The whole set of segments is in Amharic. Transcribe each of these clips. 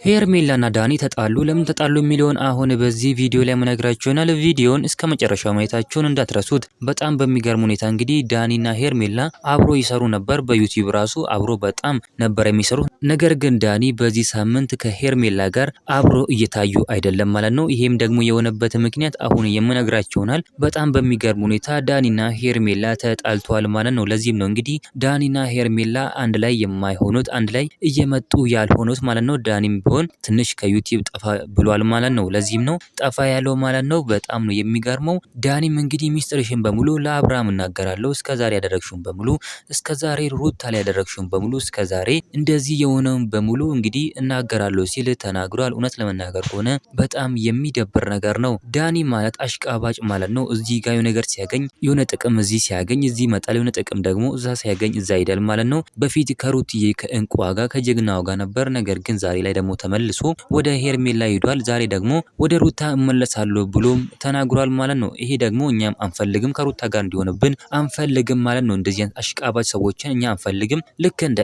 ሄርሜላና ዳኒ ተጣሉ። ለምን ተጣሉ የሚለውን አሁን በዚህ ቪዲዮ ላይ መነግራችሁ ይሆናል። ቪዲዮውን እስከ መጨረሻው ማየታችሁን እንዳትረሱት። በጣም በሚገርም ሁኔታ እንግዲህ ዳኒና ሄርሜላ አብሮ ይሰሩ ነበር። በዩቲዩብ ራሱ አብሮ በጣም ነበር የሚሰሩት። ነገር ግን ዳኒ በዚህ ሳምንት ከሄርሜላ ጋር አብሮ እየታዩ አይደለም ማለት ነው። ይሄም ደግሞ የሆነበት ምክንያት አሁን የምነግራችሁ ይሆናል። በጣም በሚገርም ሁኔታ ዳኒና ሄርሜላ ተጣልተዋል ማለት ነው። ለዚህም ነው እንግዲህ ዳኒና ሄርሜላ አንድ ላይ የማይሆኑት፣ አንድ ላይ እየመጡ ያልሆኑት ማለት ነው። ዳኒም ቢሆን ትንሽ ከዩቲዩብ ጠፋ ብሏል ማለት ነው። ለዚህም ነው ጠፋ ያለው ማለት ነው። በጣም ነው የሚገርመው። ዳኒም እንግዲህ ሚስጥርሽን በሙሉ ለአብርሃም እናገራለሁ፣ እስከዛሬ ያደረግሽውን በሙሉ፣ እስከዛሬ ሩታ ላይ ያደረግሽውን በሙሉ፣ እስከዛሬ እንደዚህ የሆነውን በሙሉ እንግዲህ እናገራለሁ ሲል ተናግሯል። እውነት ለመናገር ከሆነ በጣም የሚደብር ነገር ነው። ዳኒ ማለት አሽቃባጭ ማለት ነው። እዚህ ጋር የሆነ ነገር ሲያገኝ የሆነ ጥቅም እዚህ ሲያገኝ እዚህ ይመጣል፣ የሆነ ጥቅም ደግሞ እዛ ሲያገኝ እዛ ይሄዳል ማለት ነው። በፊት ከሩትዬ ከእንቋ ጋር ከጀግናው ጋር ነበር። ነገር ግን ዛሬ ላይ ደግሞ ተመልሶ ወደ ሄርሜላ ሄዷል። ዛሬ ደግሞ ወደ ሩታ እመለሳለሁ ብሎም ተናግሯል ማለት ነው። ይሄ ደግሞ እኛም አንፈልግም፣ ከሩታ ጋር እንዲሆንብን አንፈልግም ማለት ነው። እንደዚህ አሽቃባጭ ሰዎችን እኛ አንፈልግም። ልክ እንደ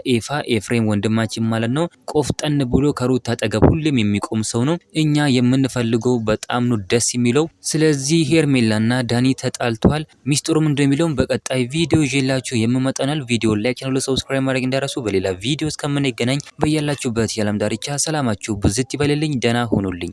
ኤፍሬም ወንድማችን ማለት ነው። ቆፍጠን ብሎ ከሩታ አጠገብ ሁሌም የሚቆም ሰው ነው እኛ የምንፈልገው። በጣም ነው ደስ የሚለው። ስለዚህ ሄርሜላና ዳኒ ተጣልቷል። ሚስጥሩም እንደሚለውም በቀጣይ ቪዲዮ ይዤላችሁ የምመጣናል። ቪዲዮ ላይክ እና ሰብስክራይብ ማድረግ እንዳረሱ። በሌላ ቪዲዮ እስከምንገናኝ በያላችሁበት የዓለም ዳርቻ ሰላማችሁ ብዝት ይበልልኝ። ደህና ሁኑልኝ።